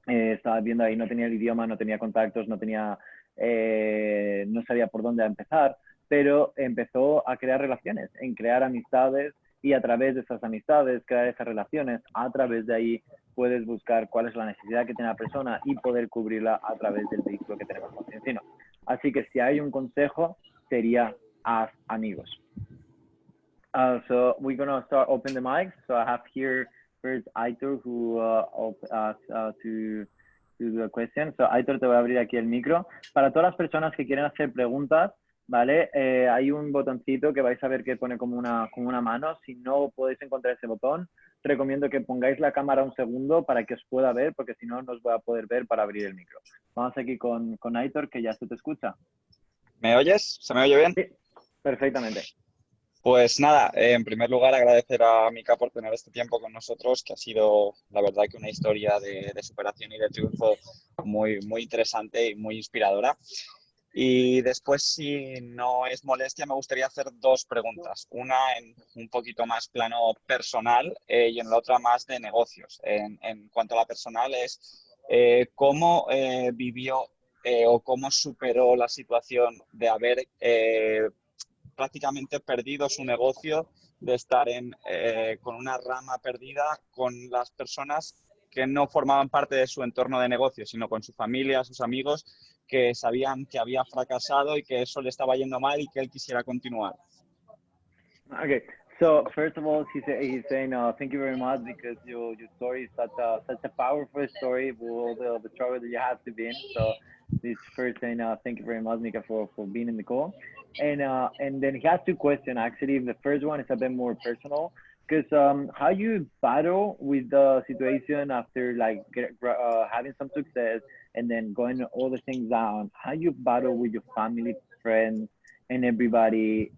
estaba viendo ahí, no tenía el idioma, no tenía contactos, no sabía por dónde empezar, pero empezó a crear relaciones, en crear amistades, y a través de esas amistades, crear esas relaciones, a través de ahí puedes buscar cuál es la necesidad que tiene la persona y poder cubrirla a través del vehículo que tenemos con zinzino. Así que si hay un consejo, sería haz amigos. So we're going to start open the mics. So I have here first Aitor who asked to do the question. So Aitor, te voy a abrir aquí el micro. Para todas las personas que quieren hacer preguntas, ¿vale? Hay un botoncito que vais a ver que pone como una mano. Si no podéis encontrar ese botón, recomiendo que pongáis la cámara un segundo para que os pueda ver, porque si no, no os voy a poder ver para abrir el micro. Vamos aquí con Aitor, que ya se te escucha. ¿Me oyes? ¿Se me oye bien? Sí, perfectamente. Pues nada, en primer lugar agradecer a Miikka por tener este tiempo con nosotros, que ha sido la verdad que una historia de superación y de triunfo muy, muy interesante y muy inspiradora. Y después, si no es molestia, me gustaría hacer dos preguntas. Una en un poquito más plano personal y en la otra más de negocios. En cuanto a la personal es cómo vivió o cómo superó la situación de haber prácticamente perdido su negocio, de estar con una rama perdida con las personas que no formaban parte de su entorno de negocio, sino con su familia, sus amigos, que sabían que había fracasado y que eso le estaba yendo mal y que él quisiera continuar. Okay, so first of all, he's saying thank you very much because your story is such a powerful story with all the trouble that you had to be in. So this first saying thank you very much, Miikka, for being in the call. And then he has two questions actually. The first one is a bit more personal because how you battle with the situation after like having some success and then going all the things down. How you battle with your family, friends, and everybody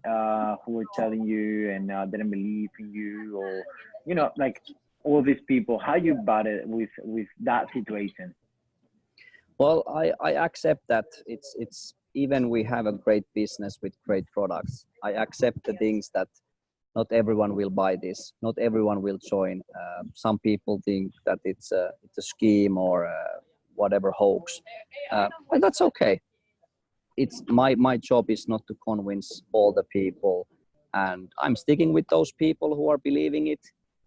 who were telling you and didn't believe in you, or you know, like all these people. How you battle with that situation? Well, I accept that it's even we have a great business with great products. I accept the things that not everyone will buy this, not everyone will join. Some people think that it's a scheme or whatever hoax, and that's okay. It's my job is not to convince all the people, and I'm sticking with those people who are believing it,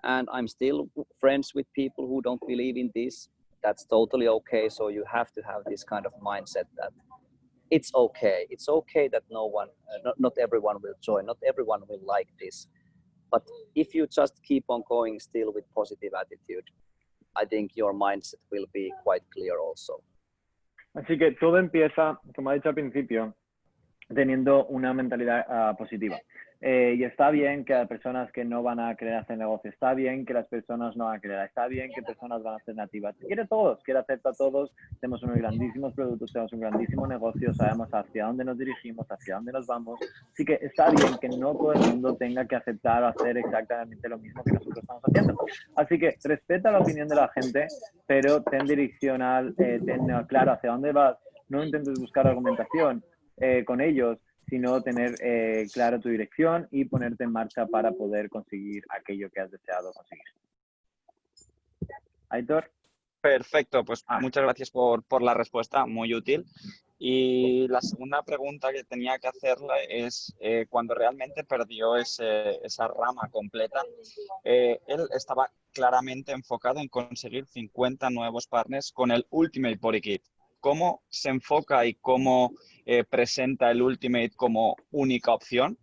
and I'm still friends with people who don't believe in this. That's totally okay. So you have to have this kind of mindset that it's okay. It's okay that no one, not everyone will join, not everyone will like this. But if you just keep on going still with positive attitude, I think your mindset will be quite clear also. Así que todo empieza, como ha dicho al principio, teniendo una mentalidad positiva. Y está bien que las personas que no van a querer hacer negocio, está bien que las personas no van a querer, está bien que personas van a ser nativas. Quiere todos, quiere aceptar a todos, tenemos unos grandísimos productos, tenemos un grandísimo negocio, sabemos hacia dónde nos dirigimos, hacia dónde nos vamos. Así que está bien que no todo el mundo tenga que aceptar o hacer exactamente lo mismo que nosotros estamos haciendo. Así que respeta la opinión de la gente, pero ten direccional, ten claro hacia dónde vas, no intentes buscar argumentación con ellos, sino tener claro tu dirección y ponerte en marcha para poder conseguir aquello que has deseado conseguir. Aitor. Perfecto, pues muchas gracias por la respuesta, muy útil. Y la segunda pregunta que tenía que hacerle es, cuando realmente perdió esa rama completa, él estaba claramente enfocado en conseguir 50 nuevos partners con el Ultimate Body Kit. ¿Cómo se enfoca y cómo presenta el Ultimate como única opción?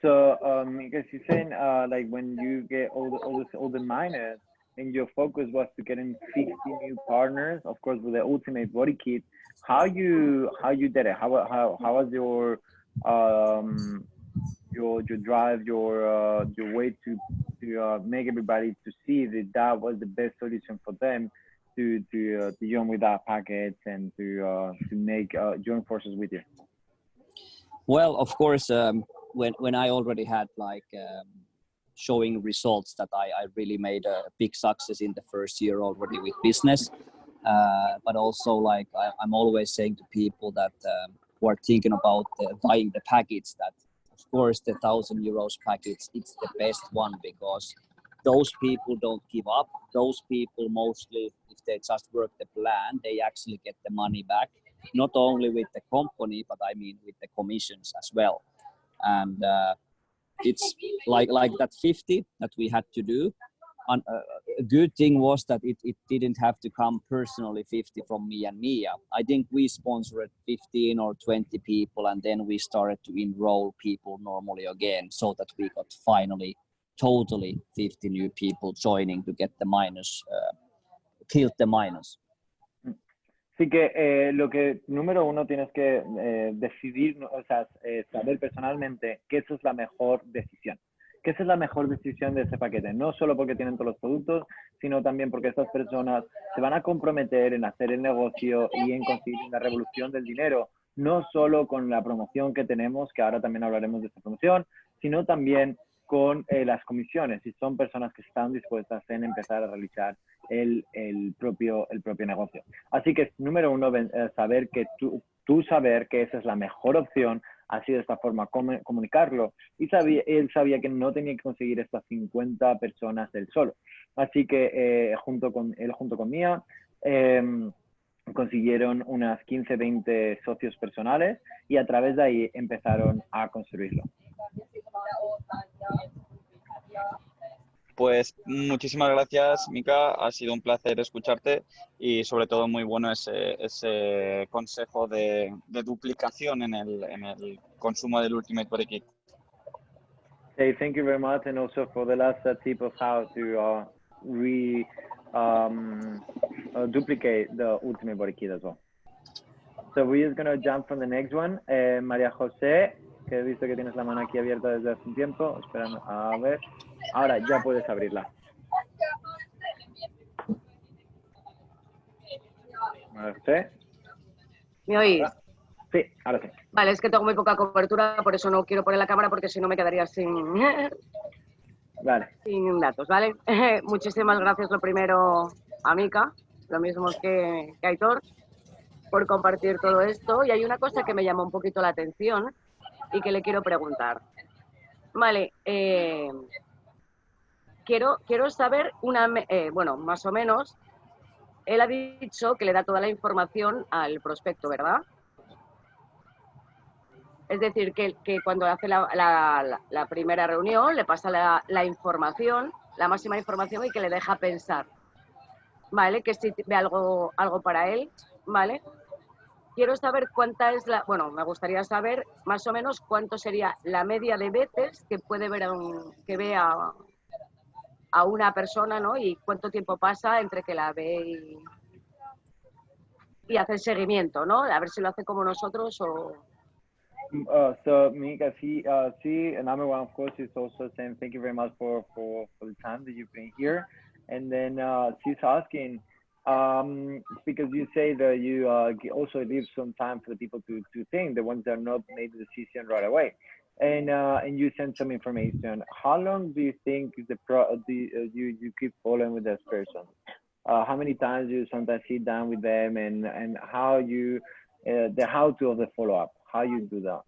So, because you're saying like when you get all the miners and your focus was to getting 50 new partners, of course with the Ultimate Body Kit, how you did it? How was your drive, your way to make everybody to see that was the best solution for them to join with that package and to make join forces with you? Well, of course, when I already had like showing results that I really made a big success in the first year already with business, but also like I'm always saying to people that who are thinking about buying the package that of course the €1,000 package, it's the best one because those people don't give up. Those people mostly, if they just work the plan, they actually get the money back, not only with the company, but I mean with the commissions as well. And it's like that 50 that we had to do. And a good thing was that it didn't have to come personally 50 from me and Mia. I think we sponsored 15 or 20 people, and then we started to enroll people normally again so that we got finally totally 50 new people joining to get the minus, killed the minus. Sí que lo que, número uno, tienes que decidir, o sea, saber personalmente que esa es la mejor decisión. Que esa es la mejor decisión de ese paquete. No solo porque tienen todos los productos, sino también porque estas personas se van a comprometer en hacer el negocio y en conseguir la revolución del dinero. No solo con la promoción que tenemos, que ahora también hablaremos de esta promoción, sino también con las comisiones. Y son personas que están dispuestas en empezar a realizar el propio negocio. Así que, número uno, saber que tú saber que esa es la mejor opción, así de esta forma comunicarlo. Y él sabía que no tenía que conseguir estas 50 personas él solo. Así que junto con Mía, consiguieron unas 15, 20 socios personales y a través de ahí empezaron a construirlo. Pues muchísimas gracias, Miikka. Ha sido un placer escucharte y sobre todo muy bueno ese consejo de duplicación en el consumo del Ultimate Body Kit. Hey, thank you very much, and also for the last tip of how to duplicate the Ultimate Body Kit as well. So we're just going to jump from the next one. María José, que he visto que tienes la mano aquí abierta desde hace un tiempo. Espera, a ver. Ahora ya puedes abrirla. María José. ¿Me oís? Sí, ahora sí. Vale, es que tengo muy poca cobertura, por eso no quiero poner la cámara, porque si no me quedaría sin datos, ¿vale? Muchísimas gracias, lo primero, a Miikka, lo mismo que Aitor, por compartir todo esto. Y hay una cosa que me llama un poquito la atención y que le quiero preguntar. Vale, quiero saber bueno, más o menos, él ha dicho que le da toda la información al prospecto, ¿verdad? Es decir, que cuando hace la primera reunión le pasa la información, la máxima información, y que le deja pensar, ¿vale? Que si ve algo para él, ¿vale? Quiero saber me gustaría saber más o menos cuánto sería la media de veces que puede ver que ve a una persona, ¿no? Y cuánto tiempo pasa entre que la ve y hace el seguimiento, ¿no? A ver si lo hace como nosotros o... So Miikka, number one, of course, is also saying thank you very much for the time that you've been here. And then she's asking, because you say that you also leave some time for the people to think, the ones that are not made the decision right away. And you send some information. How long do you think is you keep following with this person? How many times you sometimes sit down with them, and how you the how-to of the follow-up? How you do that?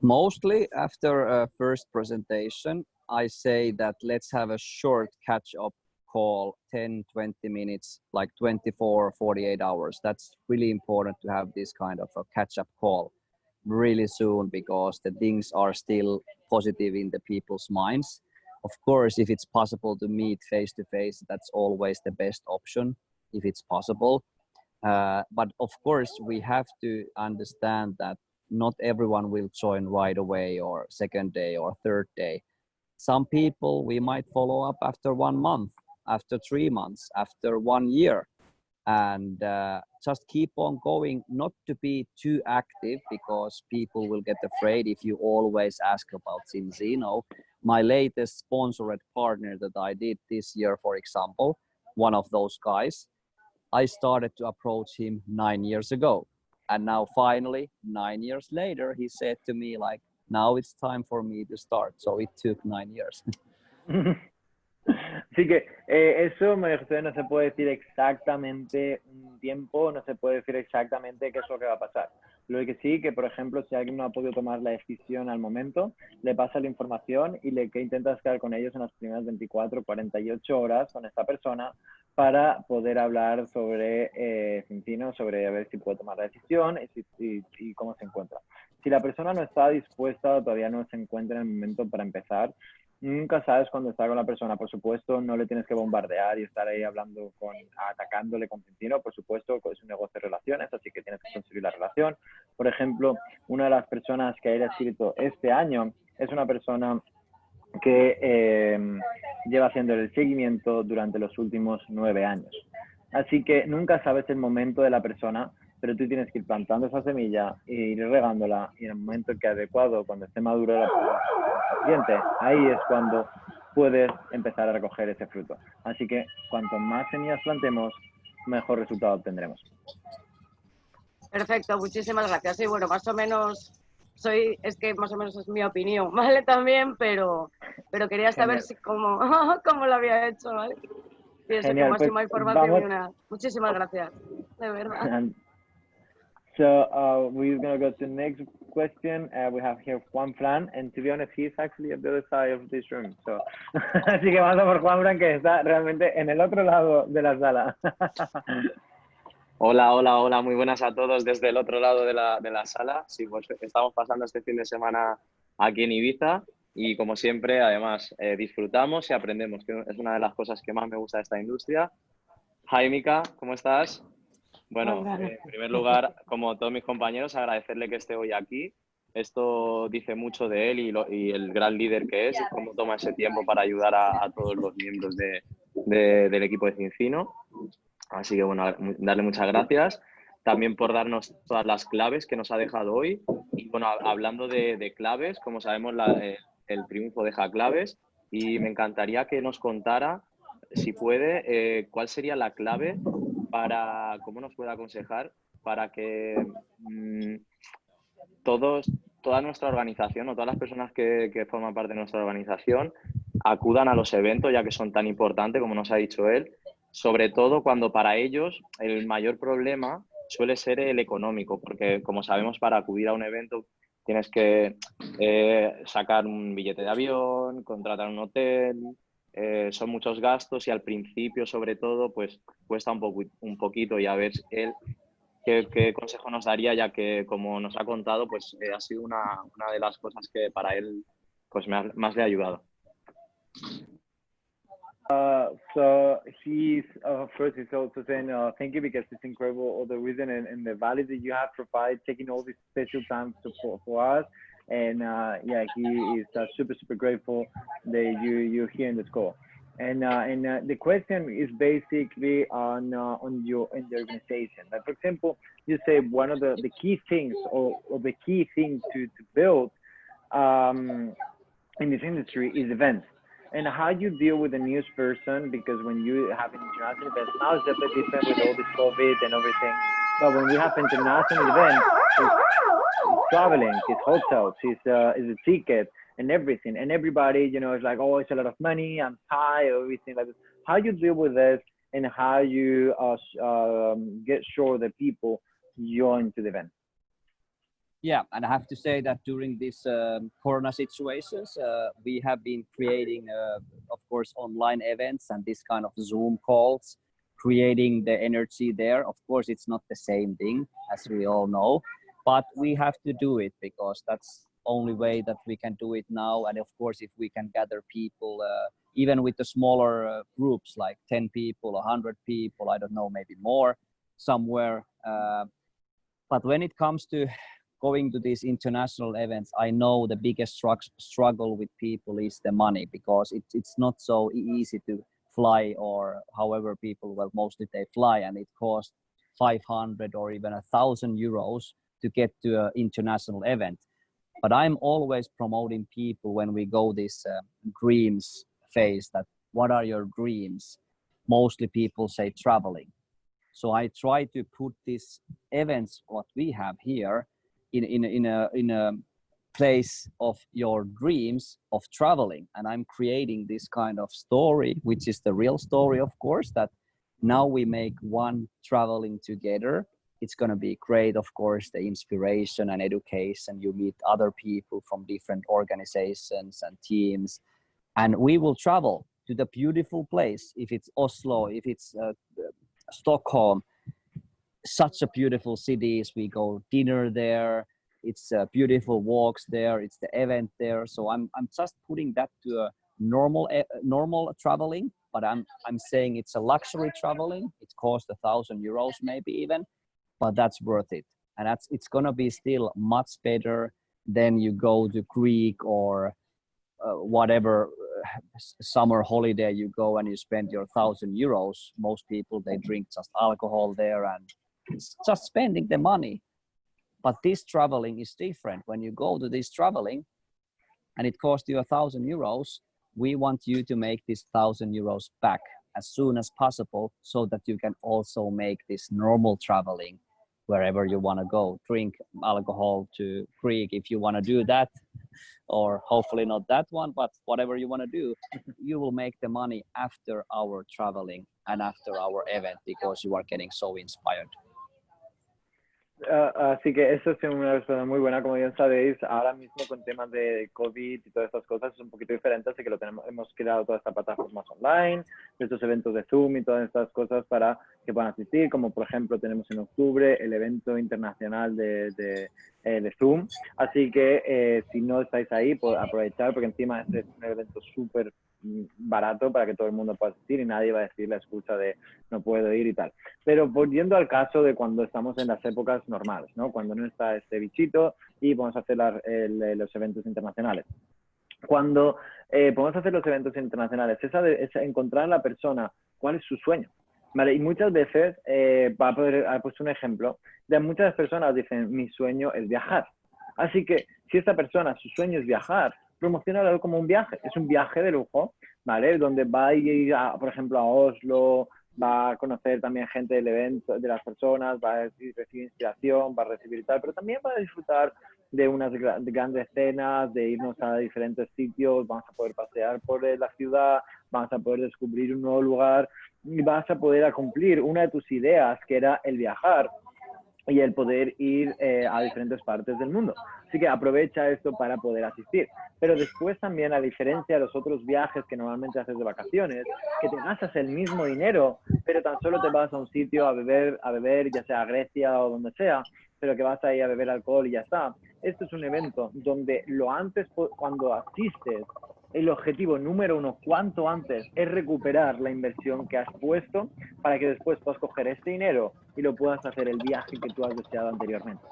Mostly after a first presentation, I say that let's have a short catch-up call, 10, 20 minutes, like 24, 48 hours. That's really important to have this kind of a catch-up call really soon, because the things are still positive in the people's minds. Of course, if it's possible to meet face-to-face, that's always the best option, if it's possible. But of course, we have to understand that not everyone will join right away, or second day or third day. Some people we might follow up after 1 month, after 3 months, after 1 year, and just keep on going, not to be too active, because people will get afraid if you always ask about zinzino. My latest sponsored partner that I did this year, for example, one of those guys, I started to approach him 9 years ago. And now finally, 9 years later, he said to me, like, now it's time for me to start. So it took 9 years. Así que eso, María José, no se puede decir exactamente un tiempo, no se puede decir exactamente qué es lo que va a pasar. Lo que sí, que por ejemplo, si alguien no ha podido tomar la decisión al momento, le pasa la información y que intentas quedar con ellos en las primeras 24, 48 horas con esta persona para poder hablar sobre zinzino, sobre a ver si puede tomar la decisión y cómo se encuentra. Si la persona no está dispuesta, todavía no se encuentra en el momento para empezar, nunca sabes cuándo está con la persona. Por supuesto, no le tienes que bombardear y estar ahí atacándole con zinzino. Por supuesto, es un negocio de relaciones, así que tienes que construir la relación. Por ejemplo, una de las personas que haya escrito este año es una persona que lleva haciendo el seguimiento durante los últimos 9 años. Así que nunca sabes el momento de la persona, pero tú tienes que ir plantando esa semilla e ir regándola, y en el momento que adecuado, cuando esté maduro la paciente, ahí es cuando puedes empezar a recoger ese fruto. Así que cuanto más semillas plantemos, mejor resultado obtendremos. Perfecto, muchísimas gracias. Sí, bueno, más o menos es que más o menos es mi opinión, ¿vale? También, pero quería saber cómo lo había hecho, ¿vale? Pienso que máxima información Muchísimas gracias, de verdad. So we're going to go to the next question. We have here Juan Fran, and to be honest, he's actually at the other side of this room. So, así que vamos a por Juan Fran, que está realmente en el otro lado de la sala. Hola, muy buenas a todos desde el otro lado de la sala. Sí, pues estamos pasando este fin de semana aquí en Ibiza y como siempre, además, disfrutamos y aprendemos, que es una de las cosas que más me gusta de esta industria. Hi, Miikka, ¿cómo estás? Bueno, en primer lugar, como todos mis compañeros, agradecerle que esté hoy aquí. Esto dice mucho de él y el gran líder que es, y cómo toma ese tiempo para ayudar a todos los miembros del equipo de zinzino. Así que bueno, darle muchas gracias también por darnos todas las claves que nos ha dejado hoy. Y bueno, hablando de claves, como sabemos, el triunfo deja claves, y me encantaría que nos contara, si puede, cuál sería la clave cómo nos puede aconsejar para que toda nuestra organización o todas las personas que forman parte de nuestra organización acudan a los eventos, ya que son tan importantes, como nos ha dicho él, sobre todo cuando para ellos el mayor problema suele ser el económico, porque como sabemos, para acudir a un evento tienes que sacar un billete de avión, contratar un hotel, son muchos gastos, y al principio sobre todo pues cuesta un poquito, y a ver él qué consejo nos daría, ya que como nos ha contado pues ha sido una de las cosas que para él pues más le ha ayudado. So first he's also saying thank you, because it's incredible all the reason and the value that you have provided, taking all these special time for us. And yeah, he is super grateful that you're here in the school. And the question is basically on the organization. Like, for example, you say one of the key things or the key thing to build in this industry is events. And how you deal with a news person, because when you have an international event, now it's a bit different with all this COVID and everything. But when we have international events, it's traveling, it's hotels, it's a ticket and everything. And everybody, you know, is like, oh, it's a lot of money, I'm tired, everything like this. How you deal with this, and how you get sure that people join to the event? Yeah, and I have to say that during these Corona situations, we have been creating, of course, online events and this kind of Zoom calls, creating the energy there. Of course, it's not the same thing, as we all know, but we have to do it because that's the only way that we can do it now. And of course, if we can gather people, even with the smaller groups, like 10 people, 100 people, I don't know, maybe more somewhere. But when it comes to going to these international events, I know the biggest struggle with people is the money, because it's not so easy to fly, or however people, well, mostly they fly, and it costs 500 or even 1,000 euros to get to an international event. But I'm always promoting people when we go this dreams phase, that what are your dreams? Mostly people say traveling. So I try to put these events, what we have here, in a place of your dreams of traveling. And I'm creating this kind of story, which is the real story, of course, that now we make one traveling together. It's going to be great, of course, the inspiration and education. You meet other people from different organizations and teams, and we will travel to the beautiful place. If it's Oslo, if it's Stockholm, such a beautiful cities. We go dinner there. It's beautiful walks there. It's the event there. So I'm just putting that to a normal traveling, but I'm saying it's a luxury traveling. It costs 1,000 euros maybe even, but that's worth it. And it's gonna be still much better than you go to Greek or whatever summer holiday, you go and you spend your €1,000. Most people, they drink just alcohol there, and it's just spending the money. But this traveling is different. When you go to this traveling and it costs you €1,000, we want you to make this €1,000 back as soon as possible, so that you can also make this normal traveling wherever you want to go. Drink alcohol to Greek if you want to do that, or hopefully not that one, but whatever you want to do, you will make the money after our traveling and after our event, because you are getting so inspired. Así que eso es una respuesta muy buena. Como bien sabéis, ahora mismo con temas de COVID y todas estas cosas es un poquito diferente, así que hemos creado todas estas plataformas online, estos eventos de Zoom y todas estas cosas para que puedan asistir, como por ejemplo tenemos en octubre el evento internacional de Zoom, así que si no estáis ahí, pues aprovechar, porque encima este es un evento súper barato para que todo el mundo pueda asistir y nadie va a decir la excusa de no puedo ir y tal. Pero volviendo al caso de cuando estamos en las épocas normales, ¿no? Cuando no está este bichito y vamos a hacer los eventos internacionales. Cuando podemos hacer los eventos internacionales, es encontrar a la persona cuál es su sueño, ¿vale? Y muchas veces, para poder haber puesto un ejemplo, de muchas personas dicen, mi sueño es viajar. Así que si esta persona, su sueño es viajar, promocionarlo como un viaje. Es un viaje de lujo, ¿vale? Donde va a ir, por ejemplo, a Oslo, va a conocer también gente del evento, de las personas, va a recibir inspiración, va a recibir tal, pero también va a disfrutar de unas grandes cenas, de irnos a diferentes sitios, vamos a poder pasear por la ciudad, vamos a poder descubrir un nuevo lugar y vas a poder cumplir una de tus ideas, que era el viajar y el poder ir a diferentes partes del mundo. Así que aprovecha esto para poder asistir. Pero después también, a diferencia de los otros viajes que normalmente haces de vacaciones, que te gastas el mismo dinero, pero tan solo te vas a un sitio a beber, ya sea a Grecia o donde sea, pero que vas ahí a beber alcohol y ya está. Esto es un evento donde cuando asistes, el objetivo número uno, cuanto antes, es recuperar la inversión que has puesto para que después puedas coger este dinero y lo puedas hacer el viaje que tú has deseado anteriormente.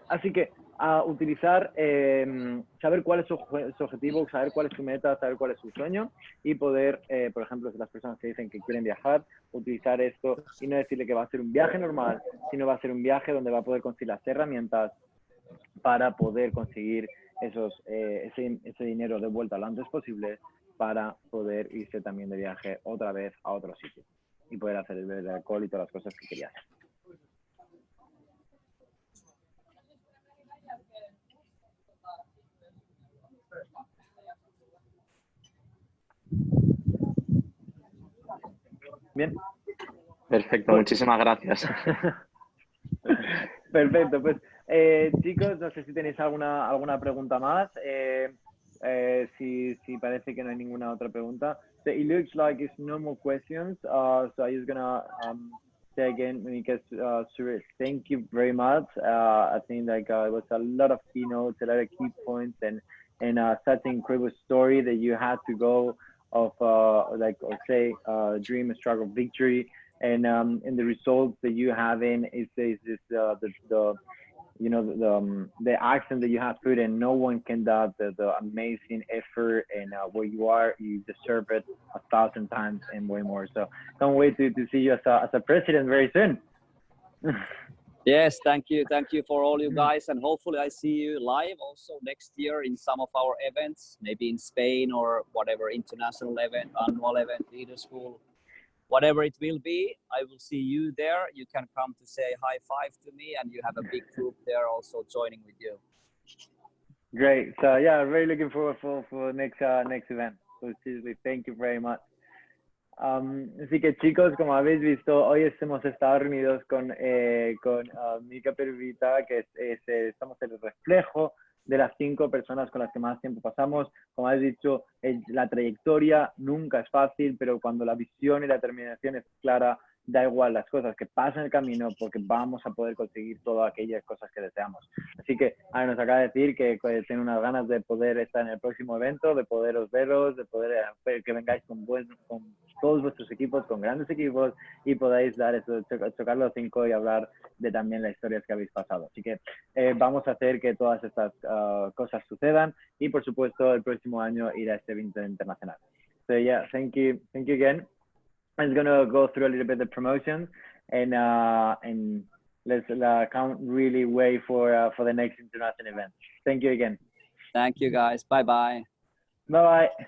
Así que a utilizar, saber cuál es su objetivo, saber cuál es su meta, saber cuál es su sueño y poder, por ejemplo, si las personas que dicen que quieren viajar, utilizar esto y no decirle que va a ser un viaje normal, sino va a ser un viaje donde va a poder conseguir las herramientas para poder conseguir ese dinero de vuelta lo antes posible, para poder irse también de viaje otra vez a otro sitio y poder hacer el alcohol y todas las cosas que quería hacer. Bien. Perfecto, muchísimas gracias. Perfecto, pues chicos, no sé si tenéis alguna pregunta más. Si parece que no hay ninguna otra pregunta. So it looks like it's no more questions. So I'm just gonna say again, because Suresh, thank you very much. I think like it was a lot of keynotes, a lot of key points, and such an incredible story that you had to go of dream, struggle, victory, and the results that you have in is the accent that you have put in. No one can doubt the amazing effort and where you are. You deserve it 1,000 times and way more. So can't wait to see you as a president very soon. Yes, thank you for all you guys, and hopefully I see you live also next year in some of our events, maybe in Spain or whatever international event, annual event, leader school, whatever it will be. I will see you there. You can come to say high five to me, and you have a big group there also joining with you. Great. So yeah, really looking forward for next event. So seriously, thank you very much. Así que chicos, como habéis visto, hoy hemos estado reunidos con Miikka Peuriz, que estamos en el reflejo de las 5 personas con las que más tiempo pasamos. Como habéis dicho, la trayectoria nunca es fácil, pero cuando la visión y la determinación es clara, da igual las cosas que pasan en el camino, porque vamos a poder conseguir todas aquellas cosas que deseamos. Así que nos acaba de decir que tiene unas ganas de poder estar en el próximo evento, de poderos veros, de poder que vengáis con todos vuestros equipos, con grandes equipos, y podáis dar eso, chocar los 5 y hablar de también las historias que habéis pasado. Así que vamos a hacer que todas estas cosas sucedan y, por supuesto, el próximo año ir a este evento internacional. So yeah, thank you again. I'm gonna go through a little bit the promotions and let's can't really wait for the next international event. Thank you again. Thank you guys. Bye bye. Bye bye.